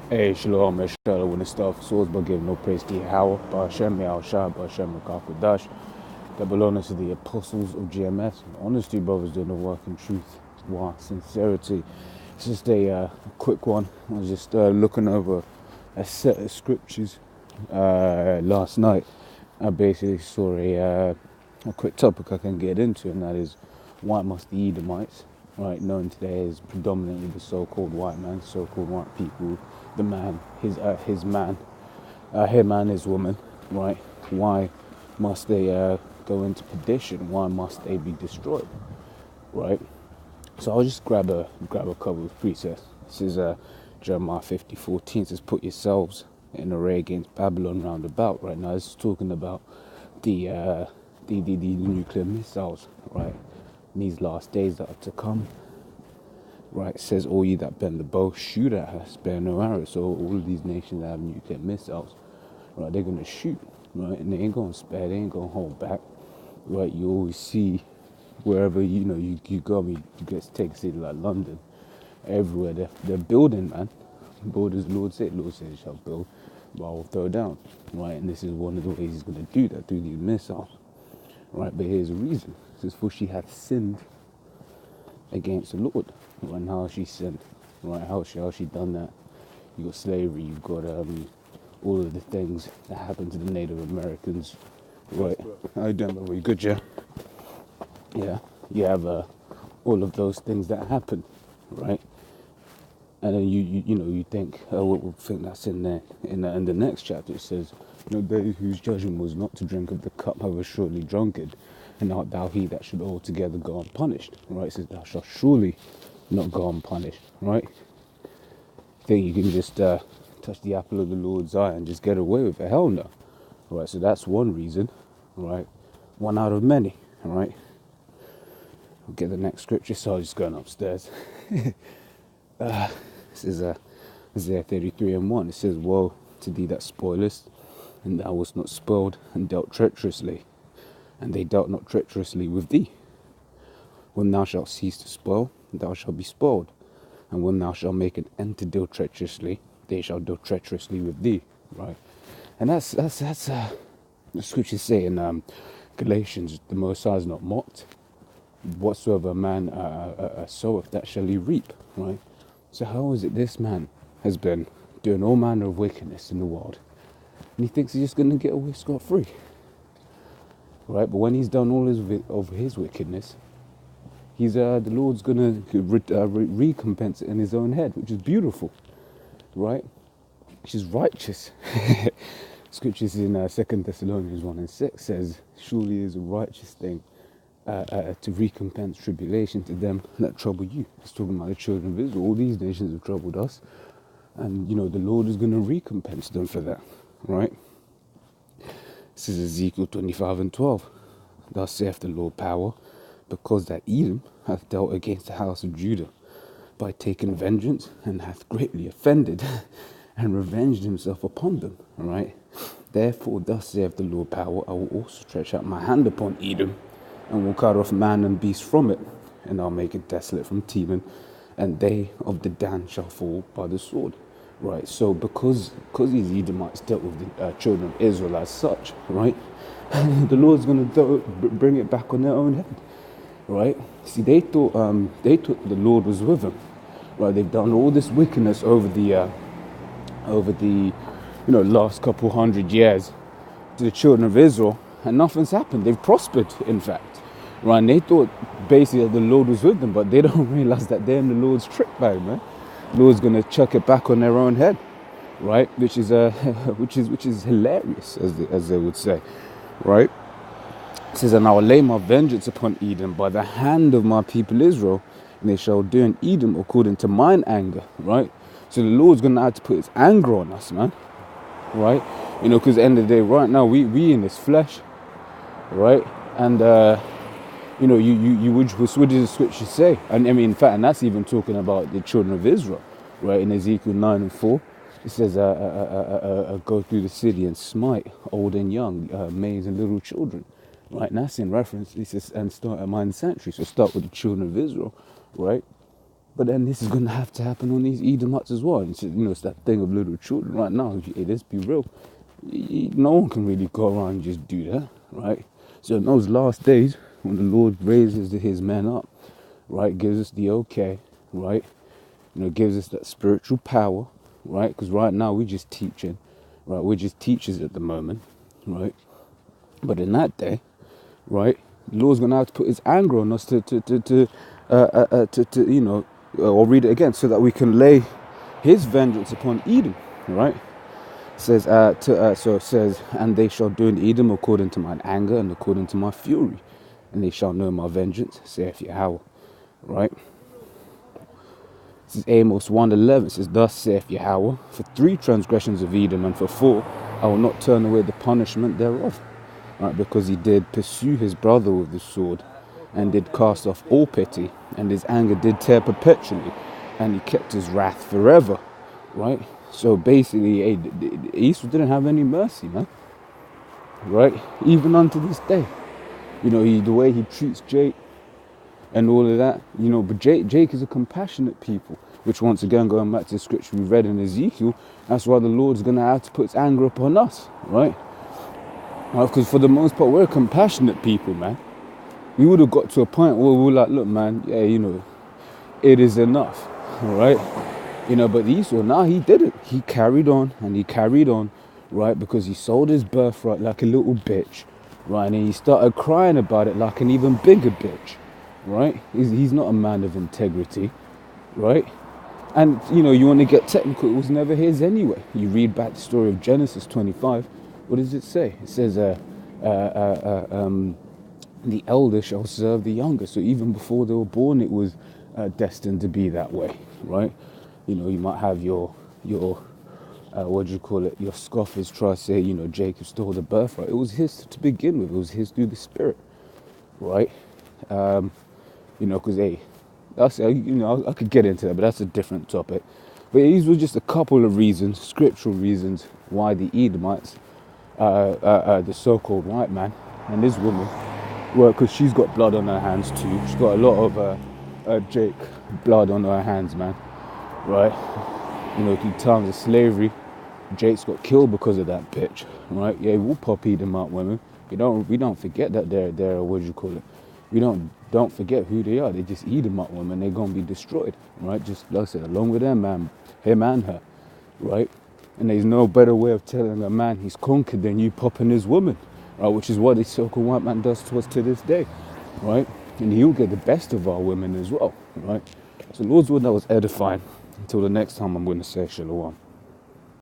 Hey, Shalom, Esau. I want to start off source by giving no praise to Yahweh, Ba'ashem, Yahushua, Ba'ashem, Rakakwadash, that belongs to the apostles of GMS. Honesty, brothers, doing the work in truth, wow, sincerity. It's just a quick one. I was just looking over a set of scriptures last night. I basically saw a quick topic I can get into, and that is why must the Edomites, right, known today as predominantly the so-called white man, so-called white people, the man, his man, him and his woman, right? Why must they go into perdition? Why must they be destroyed, right? So I'll just grab a couple of precepts. This is Jeremiah 50:14. It says, "Put yourselves in array against Babylon round about." Right now, this is talking about the nuclear missiles, right? In these last days that are to come. Right, it says, "All ye that bend the bow, shoot at her, spare no arrow." So all of these nations that have nuclear missiles, right, they're gonna shoot, right, and they ain't gonna spare, they ain't gonna hold back, right? You always see wherever you go. I mean, you get take a city like London, everywhere they're building, man. Build as Lord said you shall build, but I will throw down, right? And this is one of the ways he's gonna do that through these missiles, right? But here's the reason: it says, "For she hath sinned against the Lord." And how she sinned, right? How she done that? You got slavery, you've got all of the things that happened to the Native Americans, right? I don't know, we good, yeah? Yeah, you have all of those things that happen, right? And then you think, oh, we'll think that's in there. In the next chapter, it says, "They whose judgment was not to drink of the cup have surely drunken, and art thou he that should altogether go unpunished," right? It says, "Thou shalt surely not go unpunished," right? Think you can just touch the apple of the Lord's eye and just get away with it? Hell no, right? So that's one reason, right? One out of many, right? I'll get the next scripture, so I'm just going upstairs. This is Isaiah 33:1. It says, "Woe to thee that spoilest, and thou wast not spoiled, and dealt treacherously, and they dealt not treacherously with thee. When thou shalt cease to spoil, thou shalt be spoiled. And when thou shalt make an end to deal treacherously, they shall deal treacherously with thee," right? And that's the scriptures say in Galatians, "The Most High is not mocked. Whatsoever a man soweth, that shall he reap," right? So how is it this man has been doing all manner of wickedness in the world, and he thinks he's just going to get away scot-free, right? But when he's done all of his wickedness, he's the Lord's going to recompense it in his own head, which is beautiful, right? Which is righteous. Scriptures in 2 Thessalonians 1:6 says, "Surely it is a righteous thing to recompense tribulation to them that trouble you." It's talking about the children of Israel. All these nations have troubled us, and the Lord is going to recompense them for that, right? This is Ezekiel 25:12. "Thus saith the Lord power, because that Edom hath dealt against the house of Judah by taking vengeance, and hath greatly offended, and revenged himself upon them," right? "Therefore, thus saith the Lord power, I will also stretch out my hand upon Edom, and will cut off man and beast from it, and I'll make it desolate from Teman, and they of the Dan shall fall by the sword," right? So because these Edomites dealt with the children of Israel as such, right, the Lord's going to bring it back on their own head, right? See, they thought the Lord was with them, right? They've done all this wickedness over the last couple hundred years to the children of Israel, and nothing's happened. They've prospered, in fact, right? And they thought basically that the Lord was with them, but they don't realize that they're in the Lord's trick bag, man. The Lord's gonna chuck it back on their own head, right? Which is which is hilarious, as they would say, right? It says, "And I will lay my vengeance upon Edom by the hand of my people Israel, and they shall do in Edom according to mine anger," right? So the Lord's gonna have to put his anger on us, man, right? Because at the end of the day, right now we in this flesh, right? And what does the scripture say? And I mean, in fact, and that's even talking about the children of Israel, right? In Ezekiel 9:4, it says, "Go through the city and smite old and young, maids and little children," right? And that's in reference. It says, "And start at mine sanctuary." So start with the children of Israel, right? But then this is going to have to happen on these Edomites as well. And it's, it's that thing of little children right now. Hey, let's be real. No one can really go around and just do that, right? So in those last days, when the Lord raises his men up, right, gives us the okay, right, gives us that spiritual power, right? Because right now we're just teaching, right? We're just teachers at the moment, right? But in that day, right, the Lord's going to have to put his anger on us I'll read it again, so that we can lay his vengeance upon Edom, right? It says, so it says, and they shall do in Edom according to mine anger and according to my fury, and they shall know my vengeance, saith Yahweh, right? This is Amos 1:11. It says, thus saith Yahweh, for 3 transgressions of Edom, and for 4, I will not turn away the punishment thereof, right? Because he did pursue his brother with the sword, and did cast off all pity, and his anger did tear perpetually, and he kept his wrath forever, right? So basically, Esau didn't have any mercy, man, right? Even unto this day, the way he treats Jake and all of that, but Jake is a compassionate people, which once again, going back to the scripture we read in Ezekiel, that's why the Lord's going to have to put his anger upon us, right? Because for the most part, we're compassionate people, man. We would have got to a point where we were like, look, man, yeah, it is enough, all right? But Esau, now he didn't. He carried on, and he carried on, right? Because he sold his birthright like a little bitch, right? And he started crying about it like an even bigger bitch, right? He's not a man of integrity, right? And, you want to get technical, it was never his anyway. You read back the story of Genesis 25, what does it say? It says, the elder shall serve the younger. So even before they were born, it was destined to be that way, right? You might have your what do you call it? Your scoffers try to say, Jacob stole the birthright. It was his to begin with. It was his through the Spirit, right? Because that's I could get into that, but that's a different topic. But these were just a couple of reasons, scriptural reasons, why the Edomites, the so-called white man and this woman, well, because she's got blood on her hands too. She's got a lot of Jake blood on her hands, man. Right? Through times of slavery, Jake's got killed because of that bitch. Right? Yeah, we'll pop Edomite women. We don't forget that they're what do you call it? We don't forget who they are. They just Edomite women. They're gonna be destroyed. Right? Just like I said, along with them, man, him and her. Right? And there's no better way of telling a man he's conquered than you popping his woman. Right, which is what the so-called white man does to us to this day, right? And he'll get the best of our women as well, right? So Lord's word, that was edifying. Until the next time, I'm going to say shalom.